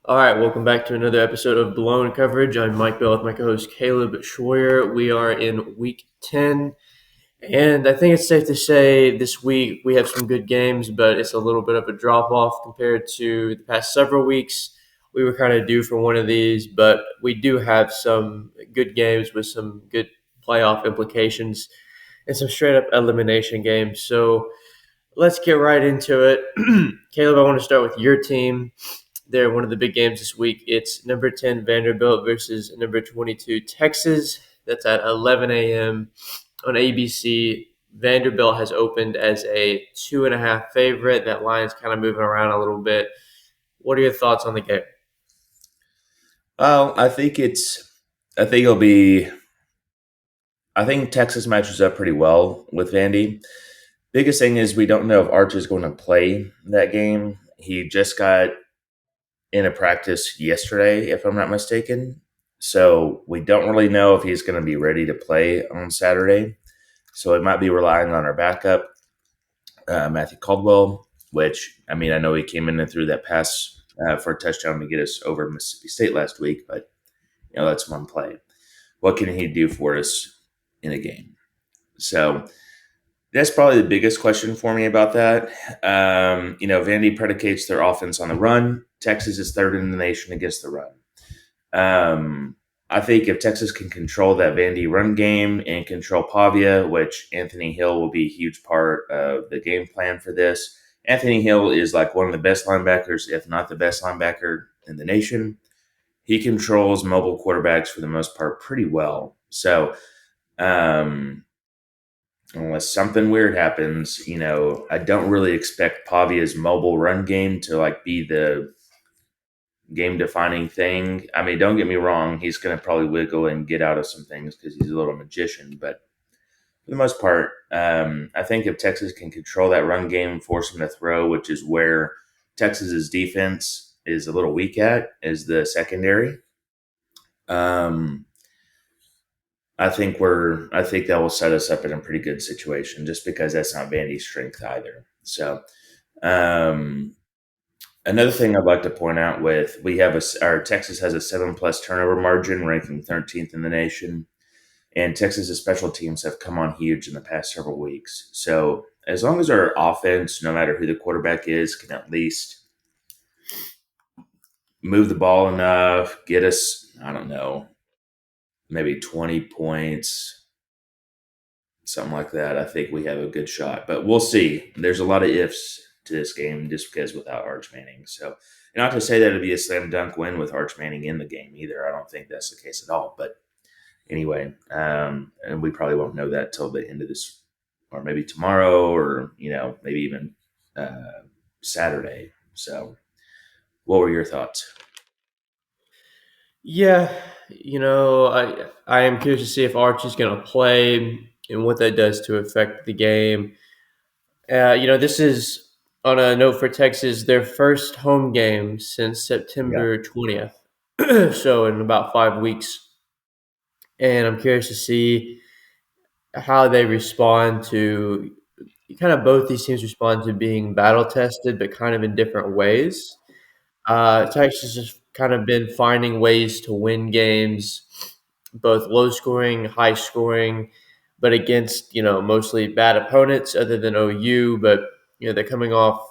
All right, welcome back to another episode of Blown Coverage. I'm Mike Bell with my co-host Caleb Schroyer. We are in Week 10, and I think it's safe to say this week we have some good games, but it's a little bit of a drop-off compared to the past several weeks. We were kind of due for one of these, but we do have some good games with some good playoff implications and some straight-up elimination games. So let's get right into it. Caleb, I want to start with your team. They're one of the big games this week. It's number 10 Vanderbilt versus number 22 Texas. That's at 11 a.m. on ABC. Vanderbilt has opened as a 2.5 favorite. That line's kind of moving around a little bit. What are your thoughts on the game? Well, I think it'll be. I think Texas matches up pretty well with Vandy. Biggest thing is we don't know if Arch is going to play that game. He just got in a practice yesterday, if I'm not mistaken. So we don't really know if he's going to be ready to play on Saturday. So it might be relying on our backup, Matthew Caldwell, which, I mean, I know he came in and threw that pass for a touchdown to get us over Mississippi State last week, but, that's one play. What can he do for us in a game? So that's probably the biggest question for me about that. Vandy predicates their offense on the run. Texas is third in the nation against the run. I think if Texas can control that Vandy run game and control Pavia, which Anthony Hill will be a huge part of the game plan for this. Anthony Hill is like one of the best linebackers, if not the best linebacker in the nation. He controls mobile quarterbacks for the most part pretty well. So, unless something weird happens, I don't really expect Pavia's mobile run game to like be the game defining thing. I mean, don't get me wrong, he's going to probably wiggle and get out of some things because he's a little magician, but for the most part, I think if Texas can control that run game, force him to throw, which is where Texas's defense is a little weak at, is the secondary. Um, I think that will set us up in a pretty good situation just because that's not Vandy's strength either. So, um, another thing I'd like to point out with our Texas has a 7+ turnover margin, ranking 13th in the nation, and Texas's special teams have come on huge in the past several weeks. So, as long as our offense, no matter who the quarterback is, can at least move the ball enough, get us, I don't know, maybe 20 points, something like that, I think we have a good shot. But we'll see. There's a lot of ifs to this game just because without Arch Manning. So, and not to say that it'd be a slam dunk win with Arch Manning in the game either. I don't think that's the case at all. But anyway, and we probably won't know that till the end of this, or maybe tomorrow, or maybe even Saturday. So, what were your thoughts? Yeah, I am curious to see if Archie's going to play and what that does to affect the game. This is on a note for Texas, their first home game since Yeah. September 20th. So in about 5 weeks. And I'm curious to see how they respond to kind of both these teams respond to being battle tested, but kind of in different ways. Texas has kind of been finding ways to win games, both low scoring, high scoring, but against mostly bad opponents other than OU. But they're coming off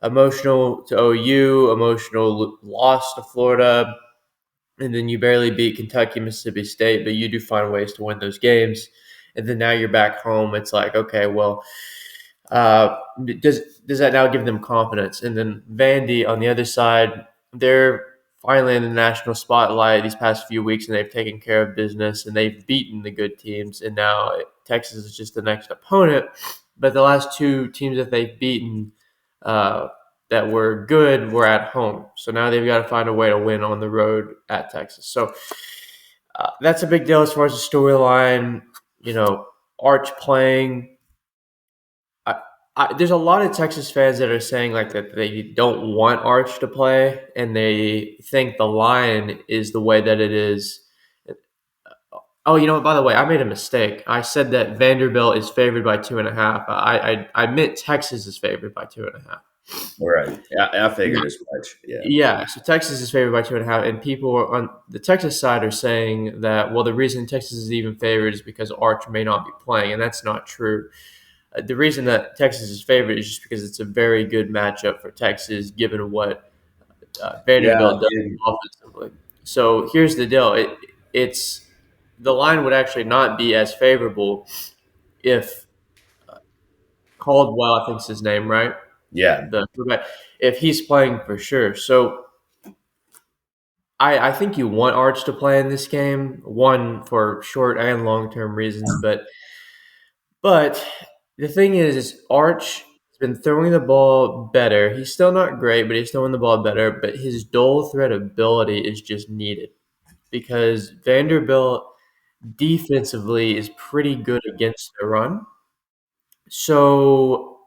emotional to OU, emotional loss to Florida, and then you barely beat Kentucky, Mississippi State, but you do find ways to win those games. And then now you're back home. It's like, okay, well, uh, does that now give them confidence? And then Vandy on the other side, they're finally in the national spotlight these past few weeks, and they've taken care of business and they've beaten the good teams. And now Texas is just the next opponent. But the last two teams that they've beaten uh, that were good were at home. So now they've got to find a way to win on the road at Texas. So that's a big deal as far as the storyline. Arch playing there's a lot of Texas fans that are saying like that they don't want Arch to play, and they think the line is the way that it is. Oh, you know what? By the way, I made a mistake. I said that Vanderbilt is favored by 2.5. I meant Texas is favored by 2.5. Right. I figured as much. Yeah. Yeah, so Texas is favored by 2.5, and people on the Texas side are saying that, well, the reason Texas is even favored is because Arch may not be playing, and that's not true. The reason that Texas is favored is just because it's a very good matchup for Texas, given what Yeah. Vanderbilt does offensively. So here's the deal: it's the line would actually not be as favorable if Caldwell, I think's his name, right? Yeah. The quarterback, if he's playing for sure. So I think you want Arch to play in this game, one for short and long term reasons, but the thing is Arch has been throwing the ball better. He's still not great, but he's throwing the ball better. But his dual threat ability is just needed because Vanderbilt defensively is pretty good against the run. So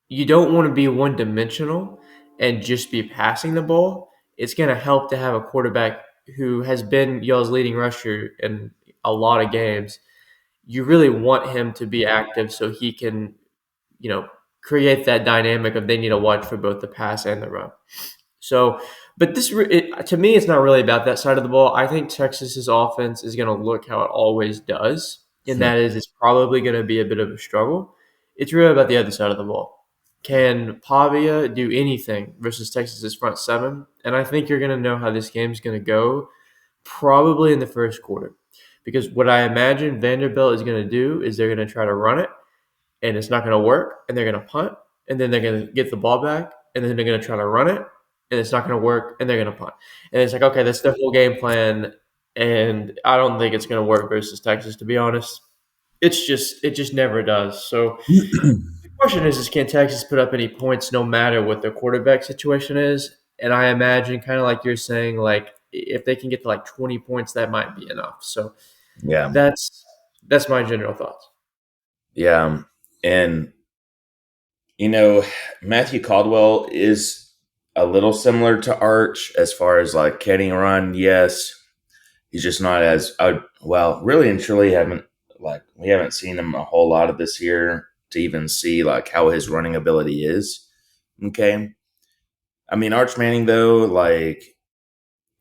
you don't want to be one dimensional and just be passing the ball. It's going to help to have a quarterback who has been y'all's leading rusher in a lot of games. You really want him to be active so he can, you know, create that dynamic of they need to watch for both the pass and the run. So, but to me, it's not really about that side of the ball. I think Texas's offense is going to look how it always does, and that is it's probably going to be a bit of a struggle. It's really about the other side of the ball. Can Pavia do anything versus Texas's front seven? And I think you're going to know how this game's going to go probably in the first quarter. Because what I imagine Vanderbilt is going to do is they're going to try to run it, and it's not going to work, and they're going to punt, and then they're going to get the ball back, and then they're going to try to run it, and it's not going to work, and they're going to punt. And it's like, okay, that's the whole game plan, and I don't think it's going to work versus Texas, to be honest. It just never does. So the question is can Texas put up any points no matter what their quarterback situation is? And I imagine, kind of like you're saying, like if they can get to like 20 points, that might be enough. So Yeah. that's that's my general thoughts. Yeah. And, you know, Matthew Caldwell is a little similar to Arch as far as like can he run? Yes. He's just not as, well, really and truly haven't, like, we haven't seen him a whole lot of this year to even see like how his running ability is. Okay. I mean, Arch Manning, though, like,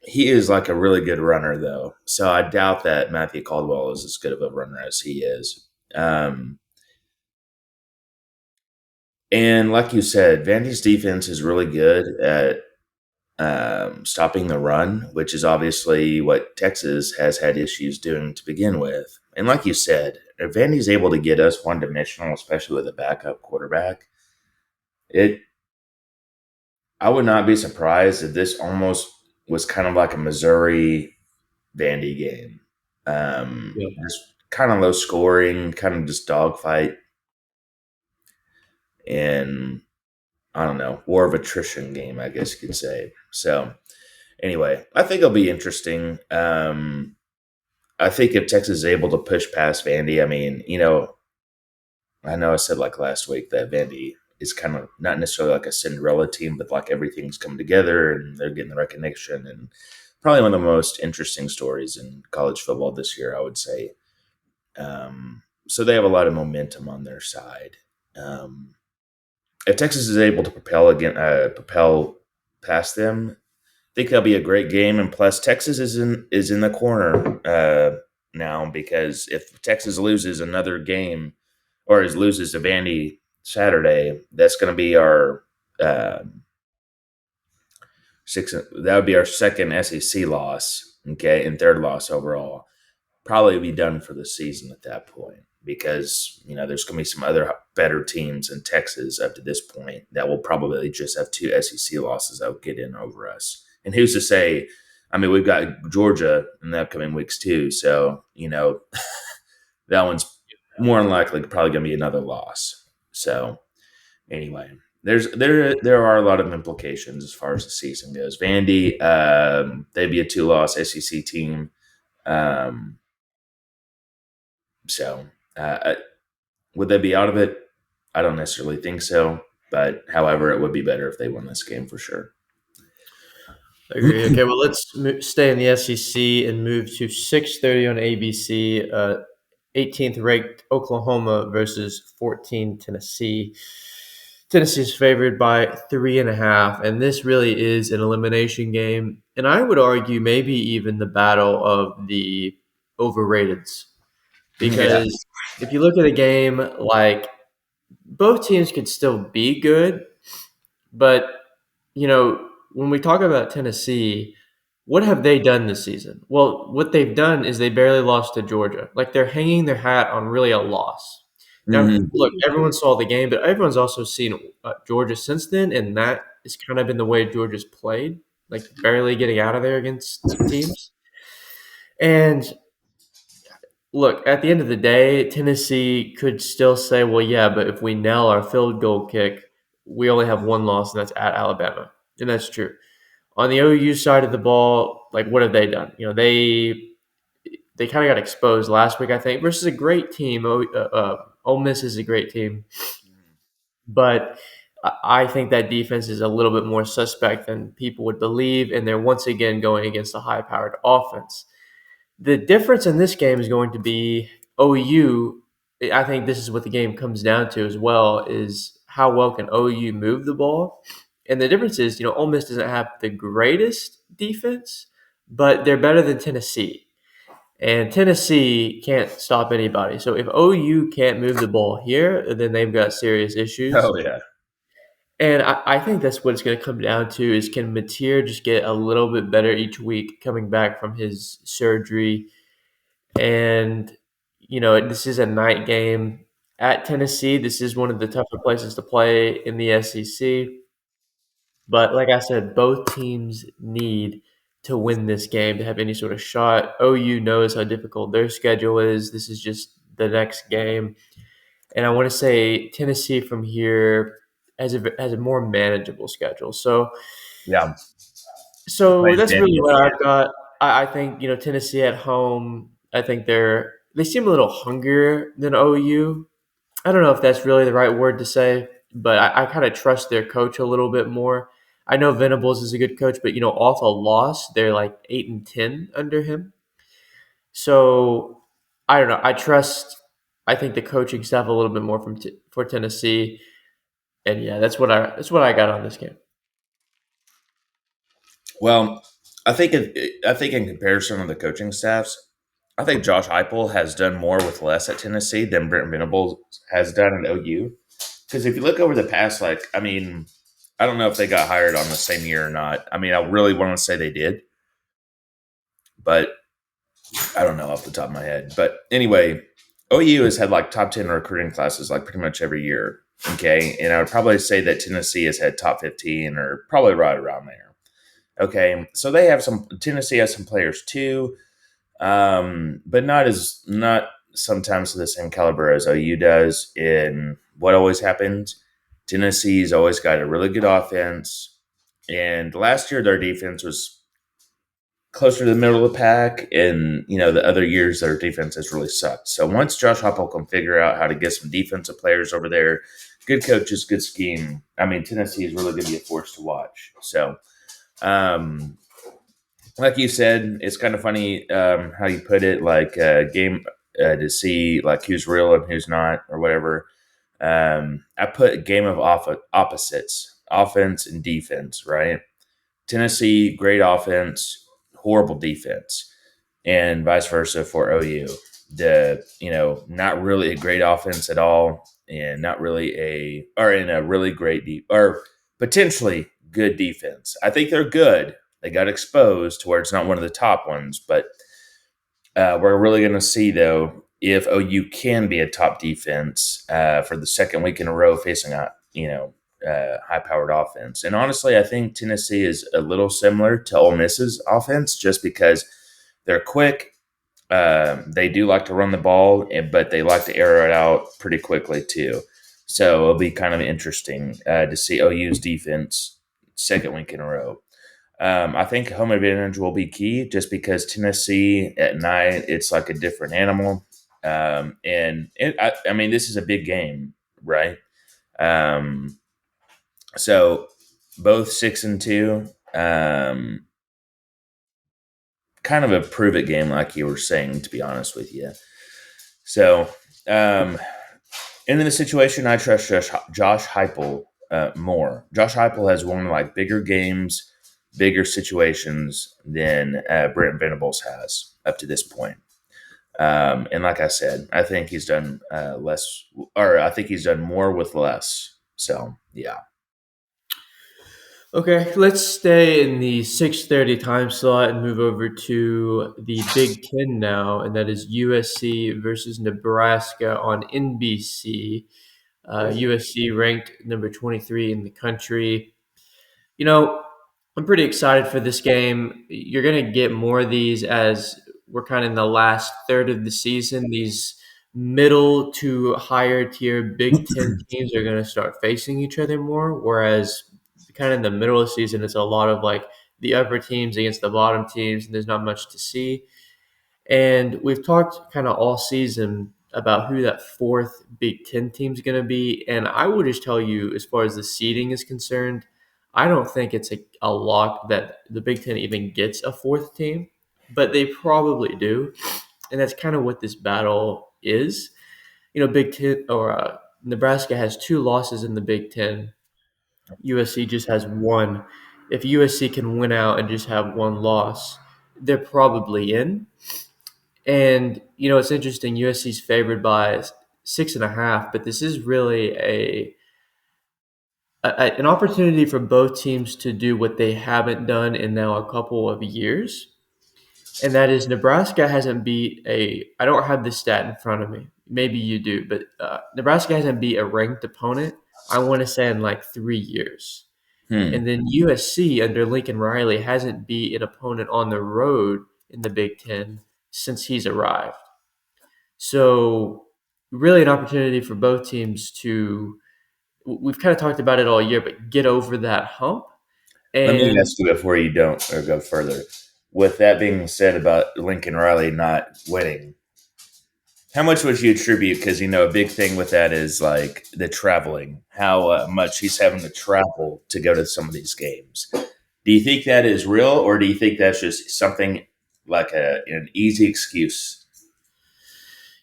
he is like a really good runner, though. So I doubt that Matthew Caldwell is as good of a runner as he is. Um, and like you said, Vandy's defense is really good at stopping the run, which is obviously what Texas has had issues doing to begin with. And like you said, if Vandy's able to get us one dimensional, especially with a backup quarterback, it I would not be surprised if this almost was kind of like a Missouri Vandy game. Yeah. Just kind of low scoring, kind of just dogfight, and I don't know, war of attrition game, I guess you could say. So anyway, I think it'll be interesting. I think if Texas is able to push past Vandy, I mean, I know I said like last week that Vandy is kind of not necessarily like a Cinderella team, but like everything's coming together and they're getting the recognition and probably one of the most interesting stories in college football this year, I would say. So they have a lot of momentum on their side. Um, if Texas is able to propel past them, I think that'll be a great game. And plus, Texas is in the corner now because if Texas loses another game or loses to Vandy Saturday, that's going to be our six. That would be our second SEC loss. Okay, and third loss overall. Probably be done for the season at that point because there's going to be some other better teams in Texas up to this point that will probably just have two SEC losses that will get in over us. And who's to say? I mean, we've got Georgia in the upcoming weeks too, so that one's more than likely probably going to be another loss. So anyway, there are a lot of implications as far as the season goes. Vandy, they'd be a two-loss SEC team. Um, so, uh, would they be out of it? I don't necessarily think so. But however, it would be better if they won this game for sure. I agree. Okay, well, let's stay in the SEC and move to 6:30 on ABC. 18th ranked Oklahoma versus 14 Tennessee. Tennessee's favored by 3.5, and this really is an elimination game. And I would argue maybe even the battle of the overrateds. Yeah. Because if you look at a game, like both teams could still be good, but when we talk about Tennessee, what have they done this season? Well, what they've done is they barely lost to Georgia. Like they're hanging their hat on really a loss. Now, Hmm. look, everyone saw the game, but everyone's also seen Georgia since then, and that has kind of been the way Georgia's played, like barely getting out of there against teams. And look, at the end of the day, Tennessee could still say, well, yeah, but if we nail our field goal kick, we only have one loss, and that's at Alabama. And that's true. On the OU side of the ball, like what have they done? They kind of got exposed last week, I think, versus a great team. Ole Miss is a great team, but I think that defense is a little bit more suspect than people would believe, and they're once again going against a high-powered offense. The difference in this game is going to be OU. I think this is what the game comes down to as well, is how well can OU move the ball. And the difference is, Ole Miss doesn't have the greatest defense, but they're better than Tennessee. And Tennessee can't stop anybody. So if OU can't move the ball here, then they've got serious issues. Oh yeah. And I think that's what it's going to come down to is can Mateer just get a little bit better each week coming back from his surgery. And, this is a night game at Tennessee. This is one of the tougher places to play in the SEC. But like I said, both teams need to win this game to have any sort of shot. OU knows how difficult their schedule is. This is just the next game. And I want to say Tennessee from here has a more manageable schedule. So Yeah. They're so playing that's really Vandy what at I've got. I think Tennessee at home. I think they seem a little hungrier than OU. I don't know if that's really the right word to say, but I kind of trust their coach a little bit more. I know Venables is a good coach, but off a loss, they're like 8-10 under him. So I don't know. I trust. I think the coaching staff a little bit more for Tennessee, and yeah, that's what I got on this game. Well, I think in comparison of the coaching staffs, I think Josh Heupel has done more with less at Tennessee than Brent Venables has done at OU. Because if you look over the past, like, I mean, I don't know if they got hired on the same year or not. I mean, I really want to say they did, but I don't know off the top of my head. But anyway, OU has had like top 10 recruiting classes like pretty much every year. Okay. And I would probably say that Tennessee has had top 15 or probably right around there. Okay. So they have Tennessee has some players too, but not sometimes to the same caliber as OU does. In what always happens, Tennessee's always got a really good offense. And last year, their defense was closer to the middle of the pack, and the other years their defense has really sucked. So once Josh Heupel can figure out how to get some defensive players over there, good coaches, good scheme. I mean, Tennessee is really going to be a force to watch. So, um, like you said, it's kind of funny how you put it, like a game to see like who's real and who's not, or whatever. I put a game of opposites, offense and defense, right? Tennessee, great offense, horrible defense, and vice versa for OU. Not really a great offense at all, and not really or in a really great or potentially good defense. I think they're good. They got exposed to where it's not one of the top ones, but we're really going to see though if OU can be a top defense for the second week in a row facing a high-powered offense. And honestly, I think Tennessee is a little similar to Ole Miss's offense, just because they're quick. They do like to run the ball, but they like to air it out pretty quickly too. So it'll be kind of interesting to see OU's defense second week in a row. I think home advantage will be key, just because Tennessee at night, it's like a different animal. I mean, this is a big game, right? Um, so both 6-2, kind of a prove it game, like you were saying, to be honest with you. So, in the situation, I trust Josh Heupel more. Josh Heupel has won like bigger games, bigger situations than Brent Venables has up to this point. And like I said, I think he's done less, or I think he's done more with less. So yeah. Okay, let's stay in the 6:30 time slot and move over to the Big Ten now, and that is USC versus Nebraska on NBC. USC ranked number 23 in the country. You know, I'm pretty excited for this game. You're going to get more of these as we're kind of in the last third of the season. These middle to higher tier Big Ten teams are going to start facing each other more, whereas kind of in the middle of the season, it's a lot of like the upper teams against the bottom teams, and there's not much to see. And we've talked kind of all season about who that fourth Big Ten team is going to be. And I will just tell you, as far as the seeding is concerned, I don't think it's a lock that the Big Ten even gets a fourth team, but they probably do. And that's kind of what this battle is. Big Ten or Nebraska has two losses in the Big Ten. USC just has one. If USC can win out and just have one loss, they're probably in. And it's interesting. USC's favored by 6.5, but this is really an opportunity for both teams to do what they haven't done in now a couple of years, and that is Nebraska hasn't beat a. I don't have this stat in front of me. Maybe you do, but Nebraska hasn't beat a ranked opponent. I want to say in like 3 years. Hmm. And then USC under Lincoln Riley hasn't beat an opponent on the road in the Big Ten since he's arrived. So, really, an opportunity for both teams to. We've kind of talked about it all year, but get over that hump. Let me And ask you before you don't or go further. With that being said about Lincoln Riley not winning, how much would you attribute? Because a big thing with that is like the traveling, how much he's having to travel to go to some of these games. Do you think that is real, or do you think that's just something like an easy excuse?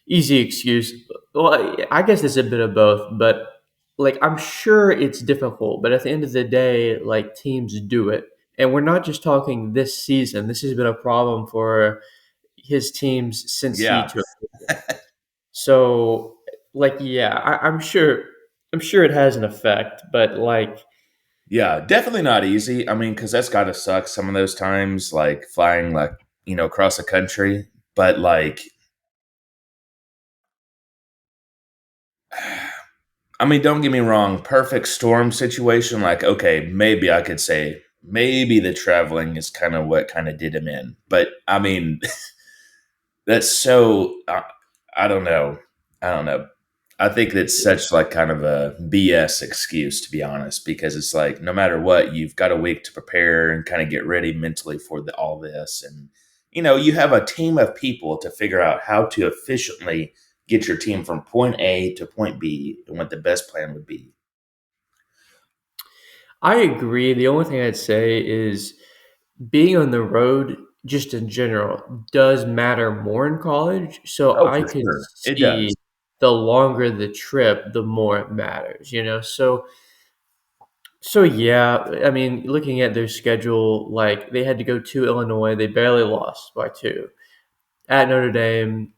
easy excuse. Well, I guess it's a bit of both, but like I'm sure it's difficult. But at the end of the day, like teams do it, and we're not just talking this season. This has been a problem for his teams since he Yeah, took. So, like, yeah, I'm sure. I'm sure it has an effect, but like, yeah, definitely not easy. I mean, because that's got to suck some of those times, like flying, like across the country. But like, I mean, don't get me wrong, perfect storm situation, like, okay, maybe I could say maybe the traveling is kind of what kind of did him in. But I mean, that's so, I don't know. I don't know. I think that's such like kind of a BS excuse, to be honest, because it's like no matter what, you've got a week to prepare and kind of get ready mentally for all this. And, you have a team of people to figure out how to efficiently get your team from point A to point B and what the best plan would be. I agree. The only thing I'd say is being on the road, just in general, does matter more in college. So Oh, I for could sure. It see does. the longer the trip, the more it matters. So yeah, I mean, looking at their schedule, like they had to go to Illinois, they barely lost by two. At Notre Dame,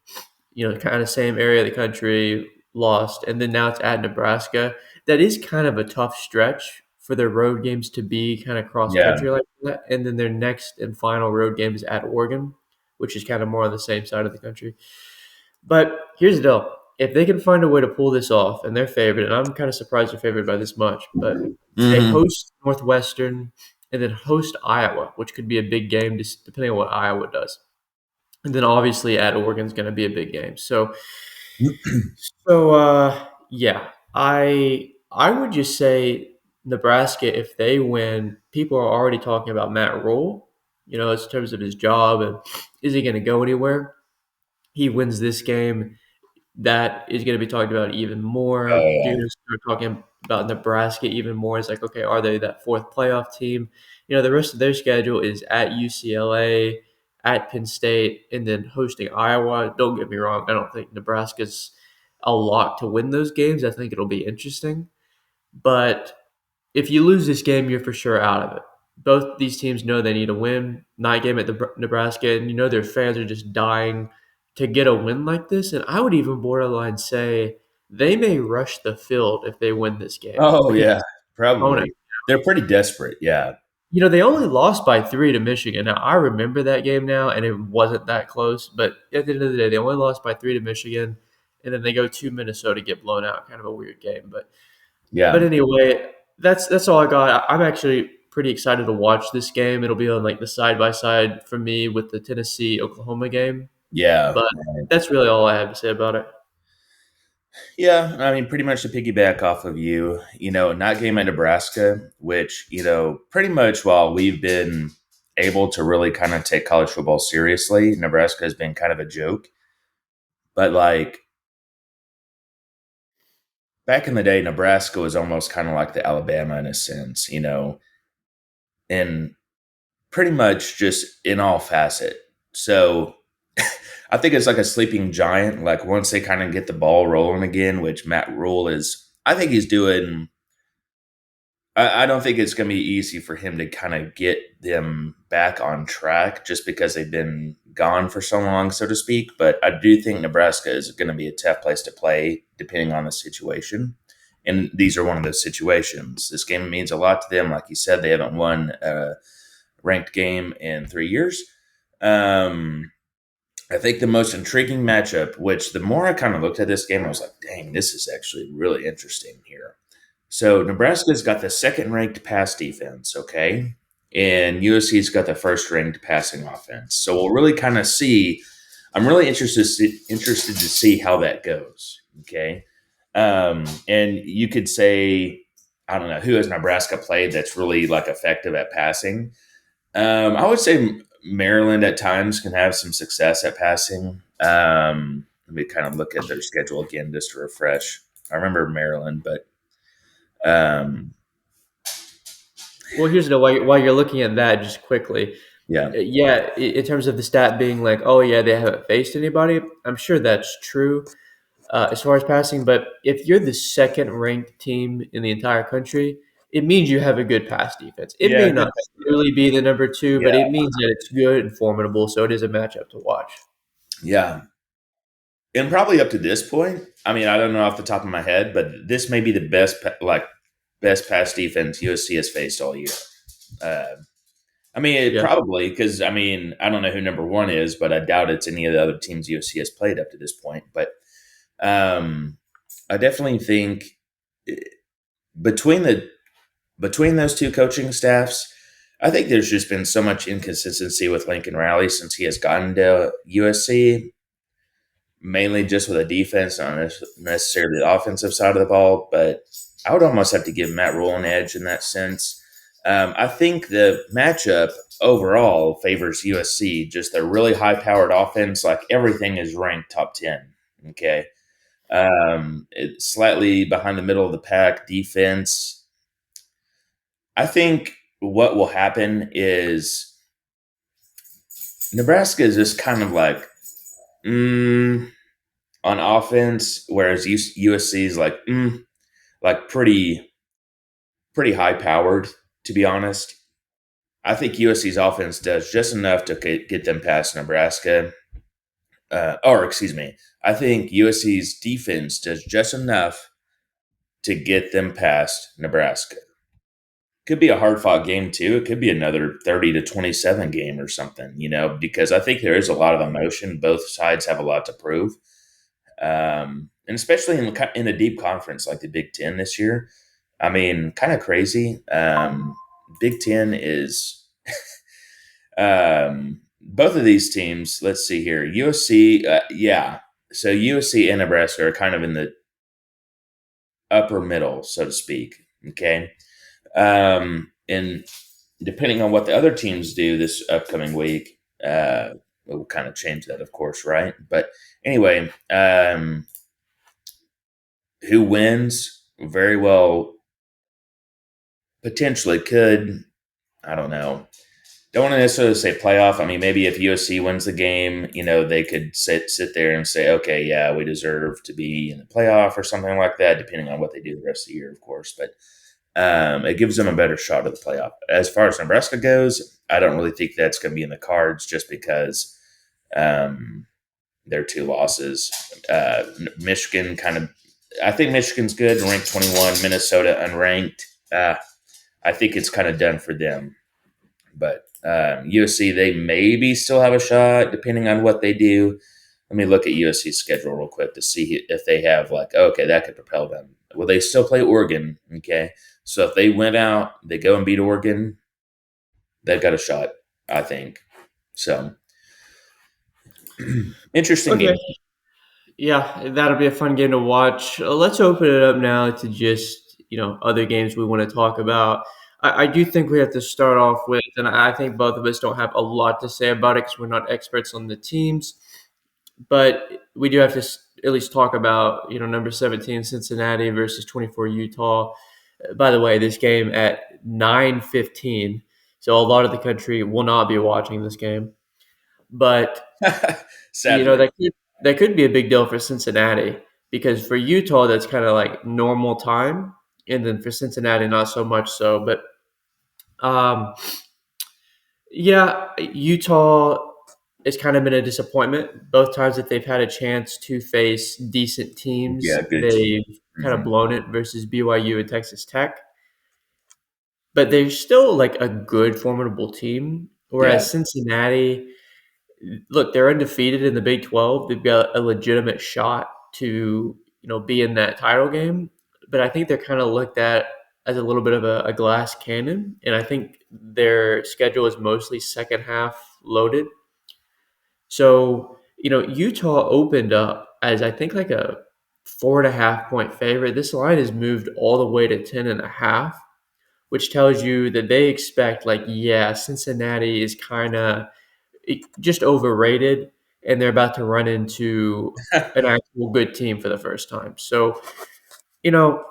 kind of same area of the country, lost, and then now it's at Nebraska. That is kind of a tough stretch for their road games to be kind of cross Yeah. country like that. And then their next and final road game is at Oregon, which is kind of more on the same side of the country. But here's the deal. If they can find a way to pull this off, and they're favored, and I'm kind of surprised they're favored by this much, but they Hmm. host Northwestern and then host Iowa, which could be a big game, just depending on what Iowa does. And then obviously at Oregon is going to be a big game. So yeah, I would just say Nebraska, if they win, people are already talking about Matt Rule, in terms of his job and is he going to go anywhere? He wins this game, that is going to be talked about even more. Oh, You're going to start talking about Nebraska even more. It's like, okay, are they that fourth playoff team? The rest of their schedule is at UCLA, at Penn State, and then hosting Iowa. Don't get me wrong. I don't think Nebraska's a lock to win those games. I think it'll be interesting. But if you lose this game, you're for sure out of it. Both these teams know they need a win. Night game at the Nebraska, and you know their fans are just dying to get a win like this. And I would even borderline say they may rush the field if they win this game Oh because yeah, opponent. probably. They're pretty desperate. Yeah, They only lost by 3 to Michigan. Now I remember that game now, and it wasn't that close. But at the end of the day, they only lost by 3 to Michigan, and then they go to Minnesota, get blown out. Kind of a weird game, but yeah, anyway, that's all I got. I'm actually pretty excited to watch this game. It'll be on like the side by side for me with the Tennessee Oklahoma game. yeah. But that's really all I have to say about it. Yeah, I mean, pretty much to piggyback off of you, not game at Nebraska, which, pretty much while we've been able to really kind of take college football seriously, Nebraska has been kind of a joke. But like back in the day, Nebraska was almost kind of like the Alabama in a sense, and pretty much just in all facet. So I think it's like a sleeping giant. Like once they kind of get the ball rolling again, which Matt Rule is, I think he's doing. I don't think it's going to be easy for him to kind of get them back on track just because they've been gone for so long, so to speak. But I do think Nebraska is going to be a tough place to play depending on the situation. And these are one of those situations. This game means a lot to them. Like you said, they haven't won a ranked game in 3 years. I think the most intriguing matchup, which the more I kind of looked at this game, I was like, dang, this is actually really interesting here. So Nebraska's got the second ranked pass defense, okay? And USC's got the first ranked passing offense. So we'll really kind of see. I'm really interested to see how that goes. Okay. And you could say, I don't know, who has Nebraska played that's really like effective at passing? I would say Maryland at times can have some success at passing. Let me kind of look at their schedule again just to refresh. I remember Maryland, but um, Well, here's the while you're looking at that just quickly. yeah, Yeah, in terms of the stat being like, oh yeah, they haven't faced anybody. I'm sure that's true. As far as passing. But if you're the second ranked team in the entire country, it means you have a good pass defense. It yeah, may good. not really be the number two, Yeah, but it means that it's good and formidable. So it is a matchup to watch. yeah, and probably up to this point. I mean, I don't know off the top of my head, but this may be the best pass defense USC has faced all year. Uh, I mean, it Yeah. probably because I mean I don't know who number one is, but I doubt it's any of the other teams USC has played up to this point. But um, I definitely think eh, between the between those two coaching staffs, I think there's just been so much inconsistency with Lincoln Riley since he has gotten to USC, mainly just with the defense, not necessarily the offensive side of the ball. But I would almost have to give Matt Rule an edge in that sense. I think the matchup overall favors USC. Just a really high-powered offense, like everything is ranked top 10. Okay, it's slightly behind the middle of the pack defense. I think what will happen is Nebraska is just kind of like on offense, whereas USC is like pretty high powered. To be honest, I think USC's offense does just enough to get them past Nebraska. Or excuse me, I think USC's defense does just enough to get them past Nebraska. Could be a hard fought game too. It could be another 30-27 game or something, because I think there is a lot of emotion. Both sides have a lot to prove. And especially in a deep conference like the Big Ten this year. I mean, kind of crazy. Big Ten is both of these teams. Let's see here. USC, yeah. So USC and Nebraska are kind of in the upper middle, so to speak. Okay. And depending on what the other teams do this upcoming week, we'll kind of change that, of course, right? But anyway, who wins very well potentially could, I don't know. Don't want to necessarily say playoff. I mean, maybe if USC wins the game, they could sit there and say, okay, yeah, we deserve to be in the playoff or something like that, depending on what they do the rest of the year, of course. But it gives them a better shot at the playoff. As far as Nebraska goes, I don't really think that's going to be in the cards just because um, their two losses. Michigan kind of, I think Michigan's good, ranked 21. Minnesota unranked. I think it's kind of done for them. But USC, they maybe still have a shot depending on what they do. Let me look at USC's schedule real quick to see if they have like, okay, that could propel them. Well, they still play Oregon. Okay. So if they went out, they go and beat Oregon, they've got a shot, I think. So interesting Okay. game. Yeah, that'll be a fun game to watch. Let's open it up now to just other games we want to talk about. I do think we have to start off with, and I think both of us don't have a lot to say about it because we're not experts on the teams, but we do have to at least talk about number 17 Cincinnati versus 24 Utah. By the way, this game at 9:15, so a lot of the country will not be watching this game, but Sadly. that could be a big deal for Cincinnati because for Utah that's kind of like normal time, and then for Cincinnati not so much so. But um, yeah, Utah has kind of been a disappointment. Both times that they've had a chance to face decent teams, Yeah, good team. they've kind of Mhm. blown it versus BYU and Texas Tech. But they're still like a good, formidable team. Yeah. Whereas Cincinnati, look, they're undefeated in the Big 12. They've got a legitimate shot to, be in that title game. But I think they're kind of looked at as a little bit of a glass cannon. And I think their schedule is mostly second half loaded. So, Utah opened up as I think like a 4.5 point favorite. This line has moved all the way to 10.5, which tells you that they expect like, yeah, Cincinnati is kind of just overrated, and they're about to run into an actual good team for the first time. So, you know,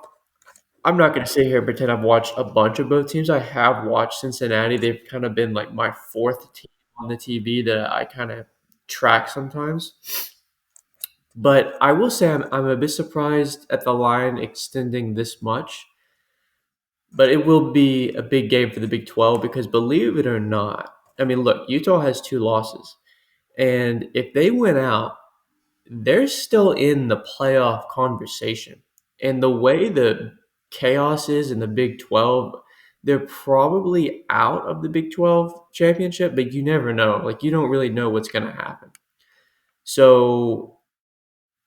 I'm not going to sit here and pretend I've watched a bunch of both teams. I have watched Cincinnati. They've kind of been like my fourth team on the TV that I kind of track sometimes. But I will say I'm a bit surprised at the line extending this much. But it will be a big game for the Big 12 because believe it or not, I mean, look, Utah has two losses. And if they win out, they're still in the playoff conversation. And the way the chaos is in the Big 12, they're probably out of the Big 12 championship, but you never know. Like, you don't really know what's going to happen. So,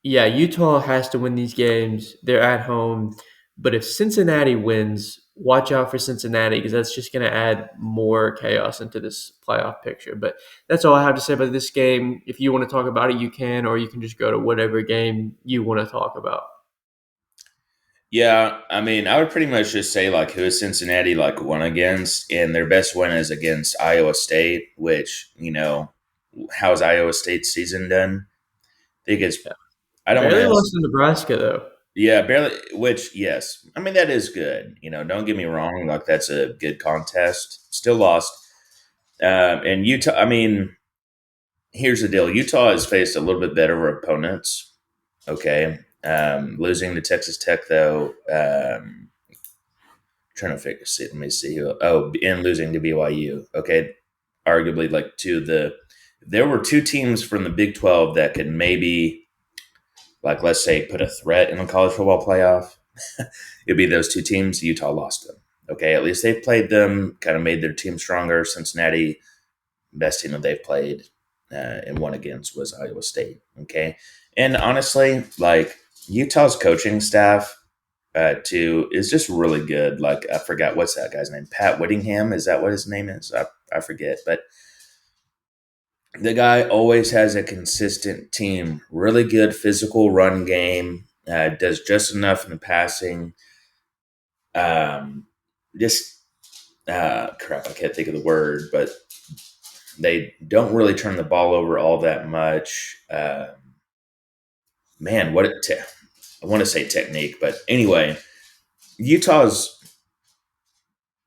yeah, Utah has to win these games. They're at home. But if Cincinnati wins, watch out for Cincinnati because that's just going to add more chaos into this playoff picture. But that's all I have to say about this game. If you want to talk about it, you can, or you can just go to whatever game you want to talk about. Yeah, I mean, I would pretty much just say like who is Cincinnati like won against, and their best win is against Iowa State. Which how's Iowa State's season done? I think it's Yeah. I don't want Barely to lost to Nebraska, though. yeah barely. Which yes, I mean that is good. Don't get me wrong, like that's a good contest. Still lost, and Utah. I mean, here's the deal: Utah has faced a little bit better opponents. Okay, losing to Texas Tech though. Trying to figure see let me see who and losing to BYU. Okay. Arguably like there were two teams from the Big 12 that could maybe like let's say put a threat in the college football playoff. It'd be those two teams. Utah lost them. Okay, at least they've played them, kind of made their team stronger. Cincinnati, best team that they've played and won against was Iowa State. Okay, and honestly, like Utah's coaching staff too is just really good. Like I forgot what's that guy's name. Pat Whittingham, is that what his name is? I forget, but the guy always has a consistent team. Really good physical run game. Does just enough in the passing. Um, just crap. I can't think of the word, but they don't really turn the ball over all that much. Man, I want to say technique, but anyway, Utah's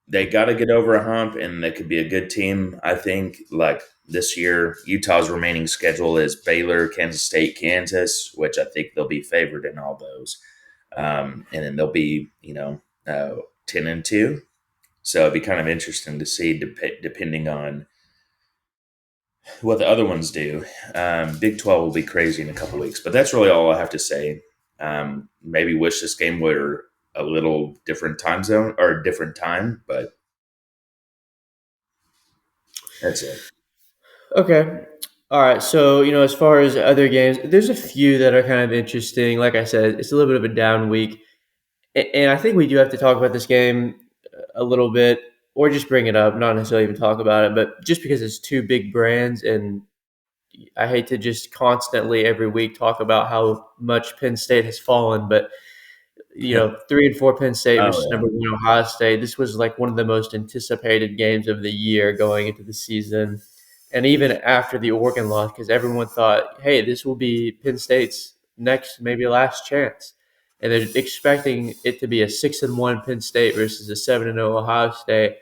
they got to get over a hump and they could be a good team. I think like this year, Utah's remaining schedule is Baylor, Kansas State, Kansas, which I think they'll be favored in all those. And then they'll be, 10-2. So it'd be kind of interesting to see, depending on what the other ones do. Big 12 will be crazy in a couple weeks, but that's really all I have to say. Maybe wish this game were a little different time zone or a different time, but that's it. Okay. All right. So, as far as other games, there's a few that are kind of interesting. Like I said, it's a little bit of a down week. And I think we do have to talk about this game a little bit, or just bring it up, not necessarily even talk about it, but just because it's two big brands, and I hate to just constantly every week talk about how much Penn State has fallen, but 3-4 Penn State versus Oh number one Ohio State. This was like one of the most anticipated games of the year going into the season. And even after the Oregon loss, because everyone thought, hey, this will be Penn State's next, maybe last chance. And they're expecting it to be a 6-1 Penn State versus a 7-0 Ohio State.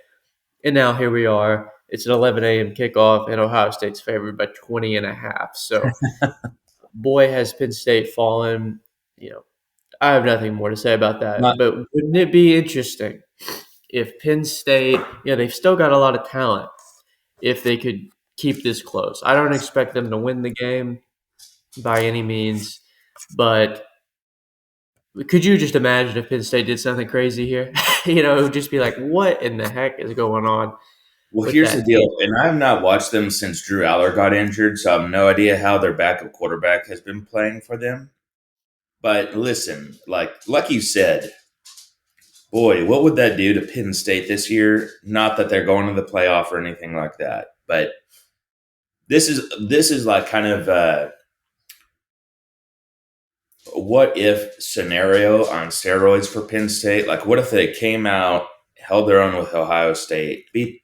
And now here we are. It's an 11 a.m. kickoff, and Ohio State's favored by 20 and a half. So, boy, has Penn State fallen. I have nothing more to say about that. yeah. But wouldn't it be interesting if Penn State, they've still got a lot of talent, if they could keep this close? I don't expect them to win the game by any means, but could you just imagine if Penn State did something crazy here? It would just be like, what in the heck is going on Well, with here's the that team? deal, and I've not watched them since Drew Aller got injured, so I have no idea how their backup quarterback has been playing for them. But listen, like you said, boy, what would that do to Penn State this year? Not that they're going to the playoff or anything like that, but this is like kind of what if scenario on steroids for Penn State. Like, what if they came out, held their own with Ohio State, beat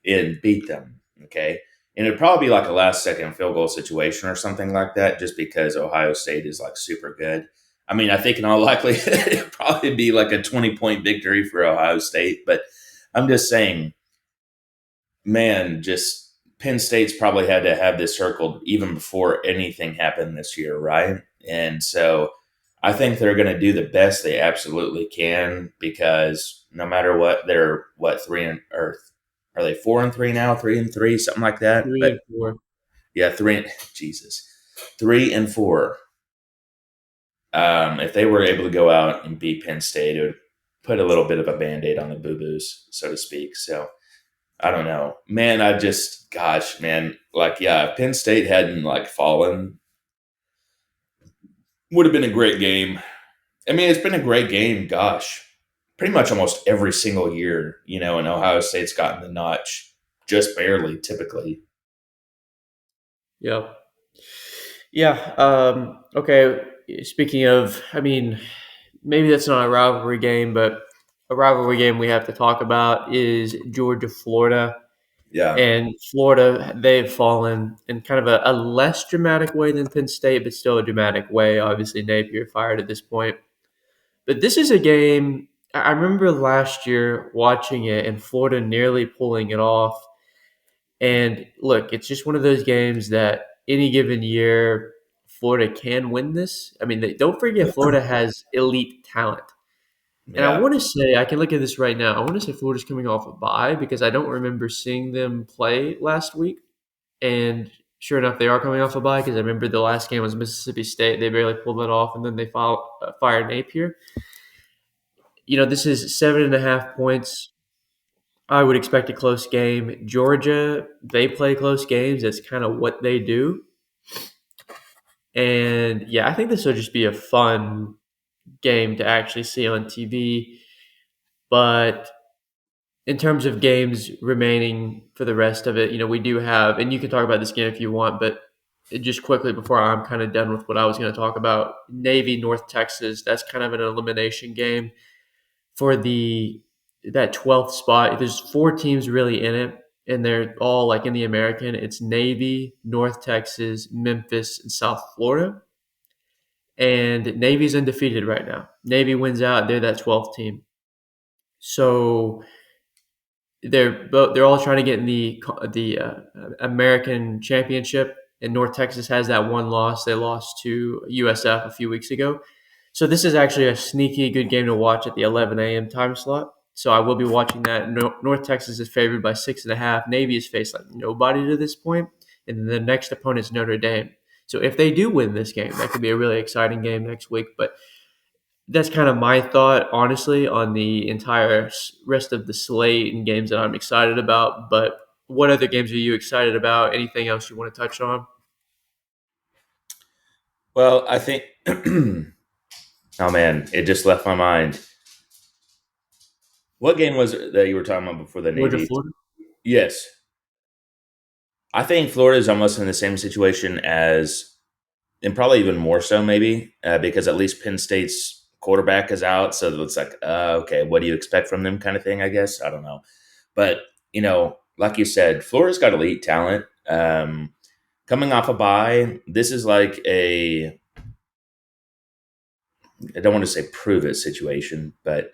them? Okay, and it'd probably be like a last second field goal situation or something like that, just because Ohio State is like super good. I mean, I think in all likelihood it'd probably be like a 20-point victory for Ohio State, but I'm just saying, man, just Penn State's probably had to have this circled even before anything happened this year, right? And so I think they're going to do the best they absolutely can, because no matter what, they're what, three and or are they 4-3 now, 3-3, something like that. Three But and four. yeah, Jesus, 3-4. If they were able to go out and beat Penn State, it would put a little bit of a band aid on the boo boos, so to speak. So I don't know, man. Gosh, man, like, yeah, if Penn State hadn't like fallen, would have been a great game. I mean, it's been a great game. Gosh, pretty much almost every single year, and Ohio State's gotten the notch just barely, typically. Yeah. Yeah. Okay. Speaking of, I mean, maybe that's not a rivalry game, but a rivalry game we have to talk about is Georgia, Florida. Yeah, And Florida, they've fallen in kind of a less dramatic way than Penn State, but still a dramatic way. Obviously, Napier fired at this point. But this is a game, I remember last year watching it and Florida nearly pulling it off. And look, it's just one of those games that any given year, Florida can win this. I mean, don't forget, Florida has elite talent. And I yeah, want to say, I can look at this right now. I want to say Florida's coming off a bye because I don't remember seeing them play last week. And sure enough, they are coming off a bye because I remember the last game was Mississippi State. They barely pulled it off, and then they fired Napier. This is 7.5 points. I would expect a close game. Georgia, they play close games. That's kind of what they do. And yeah, I think this will just be a fun game to actually see on TV. But in terms of games remaining for the rest of it, we do have, and you can talk about this game if you want, but just quickly before I'm kind of done with what I was going to talk about, Navy, North Texas, that's kind of an elimination game for that 12th spot. There's four teams really in it, and they're all like in the American. It's Navy, North Texas, Memphis, and South Florida. And Navy's undefeated right now. Navy wins out, they're that 12th team. So they're all trying to get in the American Championship, and North Texas has that one loss. They lost to USF a few weeks ago. So this is actually a sneaky good game to watch at the 11 a.m. time slot. So I will be watching that. North Texas is favored by 6.5. Navy has faced like nobody to this point, and then the next opponent is Notre Dame. So if they do win this game, that could be a really exciting game next week. But that's kind of my thought, honestly, on the entire rest of the slate and games that I'm excited about. But what other games are you excited about? Anything else you want to touch on? Well, I think. Oh man, it just left my mind. What game was it that you were talking about before the Georgia, Navy? Florida. Yes, I think Florida is almost in the same situation as, and probably even more so, maybe because at least Penn State's quarterback is out, so it's like, okay, what do you expect from them, kind of thing. I guess I don't know, but like you said, Florida's got elite talent. Coming off a bye, this is like a, I don't want to say prove it situation, but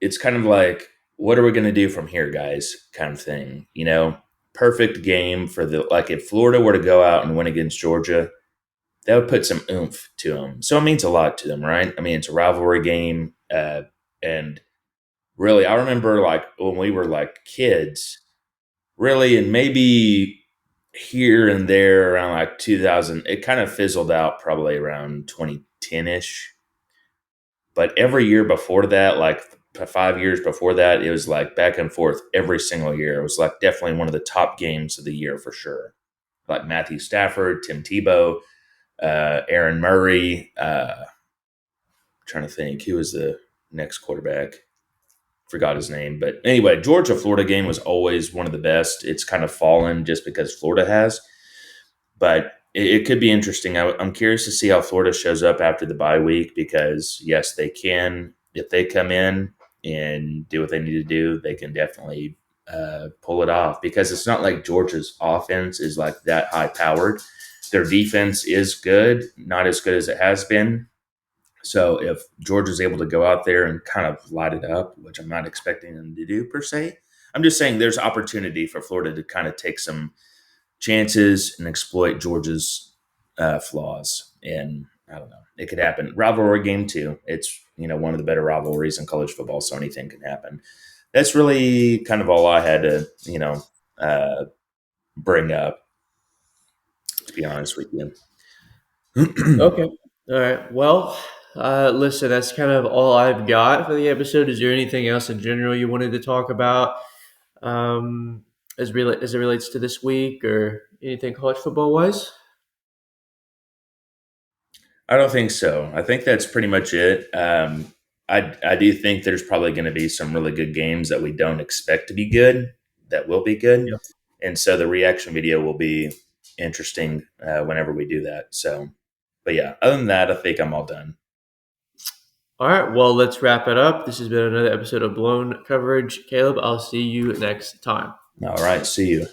it's kind of like, what are we going to do from here, guys? Kind of thing, Perfect game for the, like, if Florida were to go out and win against Georgia, that would put some oomph to them. So it means a lot to them, right? I mean, it's a rivalry game, and really, I remember like when we were like kids, really, and maybe here and there around like 2000, it kind of fizzled out probably around 2010 ish. But every year before that, like 5 years before that, it was like back and forth every single year. It was like definitely one of the top games of the year for sure. Like Matthew Stafford, Tim Tebow, Aaron Murray. Trying to think who was the next quarterback. Forgot his name, but anyway, Georgia Florida game was always one of the best. It's kind of fallen just because Florida has, but it could be interesting. I'm curious to see how Florida shows up after the bye week because yes, they can, if they come in and do what they need to do, they can definitely pull it off because it's not like Georgia's offense is like that high powered. Their defense is good, not as good as it has been. So if Georgia's able to go out there and kind of light it up, which I'm not expecting them to do per se, I'm just saying there's opportunity for Florida to kind of take some chances and exploit Georgia's flaws. And I don't know, it could happen. Rivalry game too. It's one of the better rivalries in college football, so anything can happen. That's really kind of all I had to uh, bring up. To be honest with you. Okay. All right. Well, listen, that's kind of all I've got for the episode. Is there anything else in general you wanted to talk about as it relates to this week or anything college football wise? I don't think so. I think that's pretty much it. I do think there's probably going to be some really good games that we don't expect to be good that will be good, Yeah. and so the reaction video will be interesting whenever we do that. So, but yeah, other than that, I think I'm all done. All right. Well, let's wrap it up. This has been another episode of Blown Coverage. Caleb, I'll see you next time. All right, see you.